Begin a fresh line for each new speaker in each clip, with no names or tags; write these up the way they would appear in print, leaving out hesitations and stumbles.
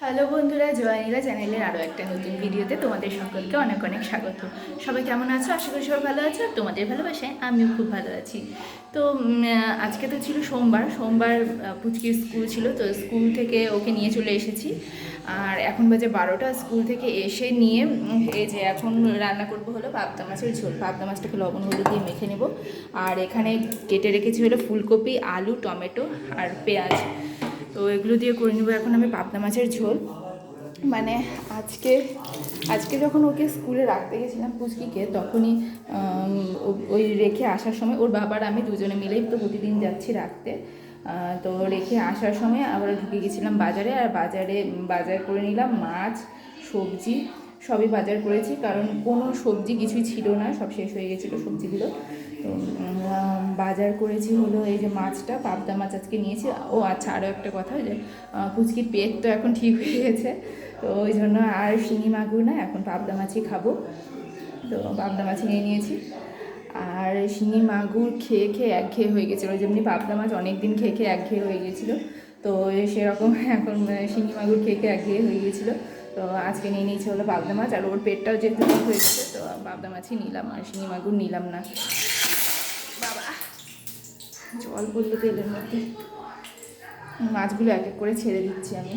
Hello বন্ধুরা, জয়নীলা চ্যানেলের আরও একটা নতুন ভিডিওতে তোমাদের সকলকে অনেক অনেক স্বাগত। সবাই কেমন আছো? আশা করি সবাই ভালো আছো। আর তোমাদের ভালোবাসায় আমিও খুব ভালো আছি। তো আজকে তো ছিল সোমবার পুচকির স্কুল ছিল, তো স্কুল থেকে ওকে নিয়ে চলে এসেছি। আর এখন বাজে 12টা। স্কুল থেকে এসে নিয়ে এই যে এখন রান্না করবো হলো পাবদা মাছের ঝোল। পাবদা মাছটাকে লবণ হলুদ দিয়ে মেখে নেব। আর এখানে কেটে রেখেছি হলো ফুলকপি, আলু, টমেটো আর পেঁয়াজ। তো এগুলো দিয়ে করে নেবো এখন আমি পাবদা মাছের ঝোল। মানে আজকে আজকে যখন ওকে স্কুলে রাখতে গেছিলাম পুচকিকে, তখনই ওই রেখে আসার সময় ওর বাবার আমি দুজনে মিলেই তো প্রতিদিন যাচ্ছি রাখতে। তো রেখে আসার সময় আবার ঢুকে গেছিলাম বাজারে। আর বাজার করে নিলাম মাছ, সবজি সবই বাজার করেছি, কারণ কোনো সবজি কিছুই ছিল না, সব শেষ হয়ে গেছিলো সবজিগুলো। তো বাজার করেছি হলো এই যে মাছটা, পাবদা মাছ আজকে নিয়েছি। ও আচ্ছা, আরও একটা কথা, যে পুচকির পেট তো এখন ঠিক হয়ে গেছে, তো ওই জন্য আর শিঙি মাগুর না, এখন পাবদা মাছই খাবো। তো পাবদা মাছ নিয়ে নিয়েছি। আর শিঙি মাগুর খেয়ে খেয়ে একঘেয়ে হয়ে গেছিলো, যেমনি পাবদা মাছ অনেক দিন খেয়ে খেয়ে একঘেয়ে হয়ে গেছিলো, তো সেরকম এখন শিঙি মাগুর খেয়ে খেয়ে একঘেয়ে হয়ে গেছিলো। তো আজকে নিয়ে নিয়েছি হলো পাবদা মাছ। আর ওর পেটটাও যেহেতু ঠিক হয়ে গেছে, তো পাবদা মাছই নিলাম, আর শিঙি মাগুর নিলাম না। বাবা, জল পড়লো তেলের মধ্যে। মাছগুলো এক এক করে ছেড়ে দিচ্ছি আমি।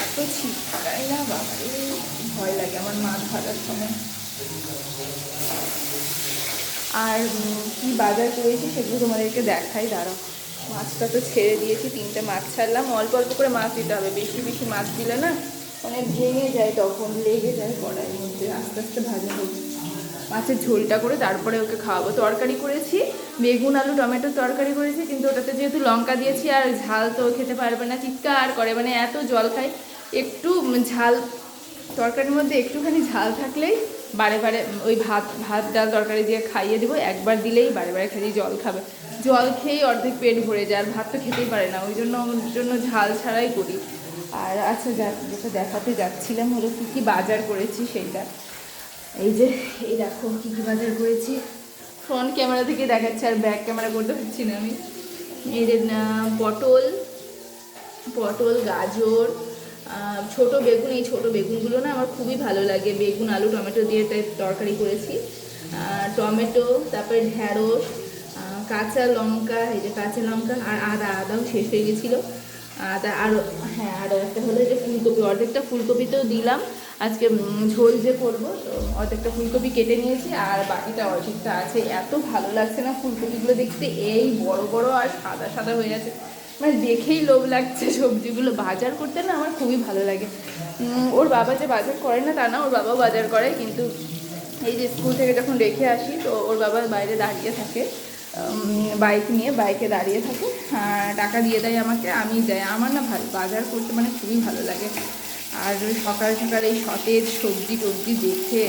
এত ছিটকায় না বাবা রে, ভয় লাগে আমার মাছ ভাজার সময়। আর কি বাজার করেছি সেগুলো তোমাদেরকে দেখাই, দাঁড়াও। মাছটা তো ছেড়ে দিয়েছি, 3টে মাছ ছাড়লাম। অল্প অল্প করে মাছ দিতে হবে, বেশি বেশি মাছ দিলে না অনেক ভেঙে যায়, তখন লেগে যায় কড়াইয়ের মধ্যে। আস্তে আস্তে ভাজা হোক, মাছের ঝোলটা করে তারপরে ওকে খাওয়াবো। তরকারি করেছি, বেগুন আলু টমেটোর তরকারি করেছি, কিন্তু ওটাতে যেহেতু লঙ্কা দিয়েছি আর ঝাল তো খেতে পারবে না, চিৎকার করে, মানে এত জল খায়। একটু ঝাল তরকারির মধ্যে একটুখানি ঝাল থাকলেই বারে বারে ওই ভাত ভাত ডাল তরকারি দিয়ে খাইয়ে দেবো, একবার দিলেই বারে বারে খালি জল খাবে। জল খেয়েই অর্ধেক পেট ভরে যায়, আর ভাত তো খেতেই পারে না, ওই জন্য ঝাল ছাড়াই করি। আর আচ্ছা, যেটা দেখাতে যাচ্ছিলাম হলো কী কী বাজার করেছি সেইটা। এই যে এই দেখো কী কী বাজার করেছি। ফ্রন্ট ক্যামেরা থেকে দেখাচ্ছে, আর ব্যাক ক্যামেরা করতে পারছি না আমি। এই যে পটল পটল গাজর, ছোট বেগুন, এই ছোটো বেগুনগুলো না আমার খুবই ভালো লাগে, বেগুন আলু টমেটো দিয়ে তরকারি করেছি। টমেটো, তারপরে ঢ্যাঁড়স, কাঁচা লঙ্কা, এই যে কাঁচা লঙ্কা, আর আদাও শেষ হয়ে গেছিলো। আদা আরও, হ্যাঁ, আরও একটা হলো যে ফুলকপি, অর্ধেকটা ফুলকপিতেও দিলাম আজকে ঝোল যে করবো, তো অর্ধেকটা ফুলকপি কেটে নিয়েছি, আর বাকিটা অর্ধেকটা আছে। এত ভালো লাগছে না ফুলকপিগুলো দেখতে, এই বড় বড় আর সাদা সাদা হয়ে আছে, মানে দেখেই লোভ লাগছে। সবজিগুলো বাজার করতে না আমার খুবই ভালো লাগে। ওর বাবা যে বাজার করে না তা না, ওর বাবাও বাজার করে, কিন্তু এই যে স্কুল থেকে যখন রেখে আসি, তো ওর বাবা বাইরে দাঁড়িয়ে থাকে, বাইক নিয়ে বাইকে দাঁড়িয়ে থাকে, টাকা দিয়ে দেয় আমাকে, আমি যাই। আমার না ভালো বাজার করতে মানে খুবই ভালো লাগে। আর সকাল সকাল এই সতেজ সবজি টবজি দেখে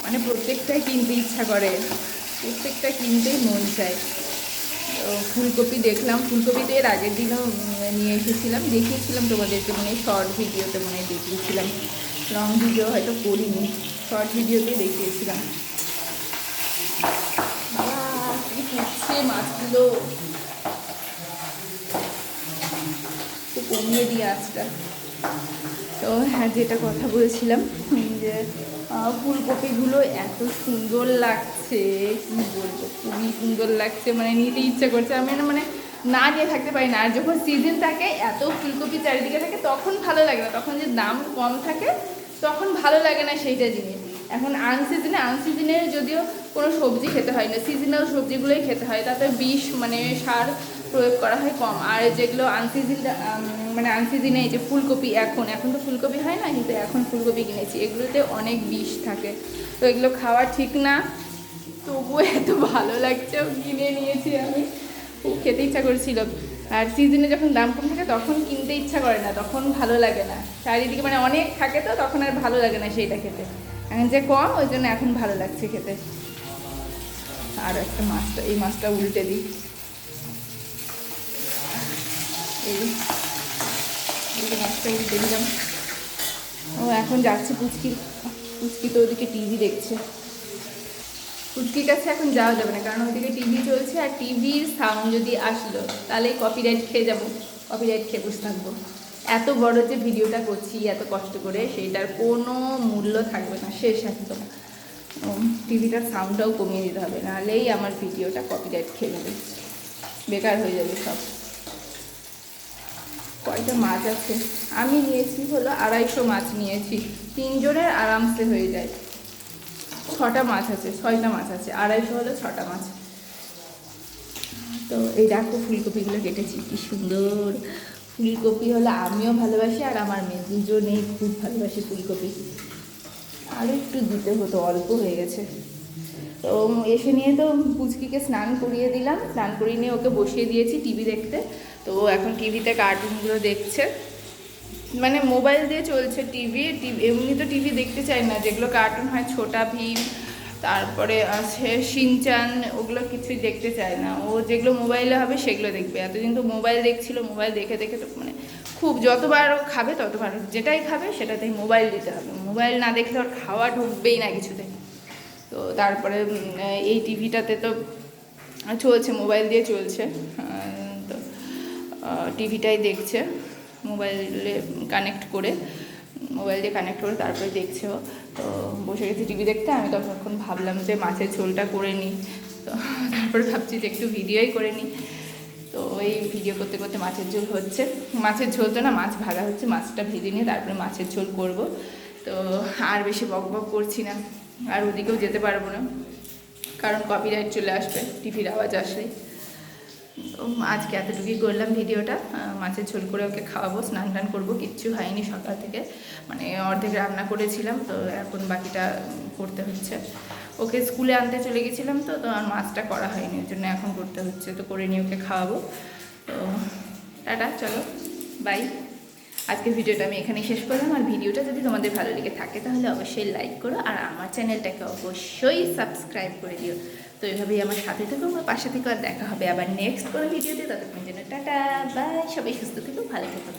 মানে প্রত্যেকটাই কিনতে ইচ্ছা করে, প্রত্যেকটা কিনতেই মন চায়। তো ফুলকপি দেখলাম, ফুলকপিতে এর আগের দিনও নিয়ে এসেছিলাম, দেখিয়েছিলাম তোমাদেরকে, মানে শর্ট ভিডিওতে মনে হয় দেখিয়েছিলাম, লং ভিডিও হয়তো করিনি, শর্ট ভিডিওতেই দেখিয়েছিলাম। কি ফুটছে মাছগুলো, তো কমিয়ে দিয়ে আজটা। তো হ্যাঁ, যেটা কথা বলছিলাম, যে ফুলকপিগুলো এত সুন্দর লাগছে, কী বলবো, খুবই সুন্দর লাগছে, মানে নিতে ইচ্ছা করছে। আমি না মানে না নিয়ে থাকতে পারি না। আর যখন সিজন থাকে, এত ফুলকপি চারিদিকে থাকে, তখন ভালো লাগে না, তখন যে দাম কম থাকে তখন ভালো লাগে না সেইটা জিনিস। এখন আনসিজনে যদিও কোনো সবজি খেতে হয় না, সিজনাল সবজিগুলোই খেতে হয়, তাতে বিষ মানে সার প্রয়োগ করা হয় কম। আর যেগুলো আনসিজনে এই যে ফুলকপি, এখন তো ফুলকপি হয় না, কিন্তু এখন ফুলকপি কিনেছি, এগুলোতে অনেক বিষ থাকে, তো এগুলো খাওয়া ঠিক না। তবুও এত ভালো লাগছে, কিনে নিয়েছি আমি, খুব খেতে ইচ্ছা করছিল। আর সিজনে যখন দাম কম থাকে তখন কিনতে ইচ্ছা করে না, তখন ভালো লাগে না, চারিদিকে মানে অনেক থাকে, তো তখন আর ভালো লাগে না সেইটা খেতে। এখন যে কম, ওই জন্য এখন ভালো লাগছে খেতে। আর একটা এই মাছটা উল্টে দিই, এই মাছটা উল্টে দিলাম। ও এখন যাচ্ছে পুচকি তো ওদিকে টিভি দেখছে। পুচকির কাছে এখন যাওয়া যাবে না, কারণ ওইদিকে টিভি চলছে, আর টিভির সাউন্ড যদি আসলো তাহলে কপিরাইট খেয়ে যাবো, কপিরাইট খেয়ে বসে থাকবো। এত বড় যে ভিডিওটা করছি এত কষ্ট করে, সেইটার কোনো মূল্য থাকবে না, শেষ একদম। টিভিটার সাউন্ডটাও কমিয়ে দিতে হবে, নাহলেই আমার ভিডিওটা কপিরাইট খেয়ে যাবে, বেকার হয়ে যাবে সব। কয়টা মাছ আছে, আমি নিয়েছি হলো 250 মাছ নিয়েছি, 3 জনের আরামসে হয়ে যায়। 6টা মাছ আছে, 6টা মাছ আছে, 250 হলো 6টা মাছ। তো এই দেখো ফুলকপিগুলো কেটেছি, কি সুন্দর ফুলকপি হলো, আমিও ভালোবাসি আর আমার মেয়ে দুজনেই খুব ভালোবাসি ফুলকপি। আরও একটু দিতে হতো, অল্প হয়ে গেছে। তো এসে নিয়ে তো পুচকিকে স্নান করিয়ে দিলাম, স্নান করিয়ে নিয়ে ওকে বসিয়ে দিয়েছি টিভি দেখতে। তো এখন টিভিতে কার্টুনগুলো দেখছে, মানে মোবাইল দিয়ে চলছে টিভি। এমনি তো টিভি দেখতে চায় না, যেগুলো কার্টুন হয় ছোটা ভীম, তারপরে আছে শিনচান, ওগুলো কিছুই দেখতে চায় না। ও যেগুলো মোবাইলে হবে সেগুলো দেখবে। এতদিন তো মোবাইল দেখছিল, মোবাইল দেখে দেখে তো মানে খুব, যতবার ও খাবে ততবার যেটাই খাবে সেটাতেই মোবাইল দিতে হবে, মোবাইল না দেখলে ওর খাওয়া ঢুকবেই না কিছুতে। তো তারপরে এই টিভিটাতে তো চলছে, মোবাইল দিয়ে চলছে, তো টিভিটাই দেখছে মোবাইলে কানেক্ট করে, মোবাইল দিয়ে কানেক্ট করে তারপরে দেখছে ও। তো বসে গেছে টিভি দেখতে, আমি তখন ভাবলাম যে মাছের ঝোলটা করে নিই। তো তারপরে ভাবছি যে একটু ভিডিওই করে নিই। তো এই ভিডিও করতে করতে মাছের ঝোল হচ্ছে, মাছের ঝোল তো না, মাছ ভাজা হচ্ছে, মাছটা ভেজে নিয়ে তারপরে মাছের ঝোল করব। তো আর বেশি বক বক করছি না, আর ওদিকেও যেতে পারবো না, কারণ কপিরাইট চলে আসবে টিভির আওয়াজ আসলেই। তো আজকে এতটুকুই করলাম ভিডিওটা, মাছের ঝোল করে ওকে খাওয়াবো, স্নান টান করবো, কিচ্ছু হয়নি সকাল থেকে, মানে অর্ধেক রান্না করেছিলাম, তো এখন বাকিটা করতে হচ্ছে। ওকে স্কুলে আনতে চলে গেছিলাম, তো আর মাছটা করা হয়নি, ওই জন্য এখন করতে হচ্ছে। তো করে নিয়ে ওকে খাওয়াবো। তো টাটা, চলো বাই। আজকের ভিডিওটা আমি এখানেই শেষ করলাম। আর ভিডিওটা যদি তোমাদের ভালো লেগে থাকে তাহলে অবশ্যই লাইক করো, আর আমার চ্যানেলটাকে অবশ্যই সাবস্ক্রাইব করে দিও। তো এইভাবেই আমার সাথে থেকো, আমার পাশে থেকো, আর দেখা হবে আবার নেক্সট কোনো ভিডিওতে। ততক্ষণ জন্য টাটা বাই, সবাই সুস্থ থেকো, ভালো থেকো।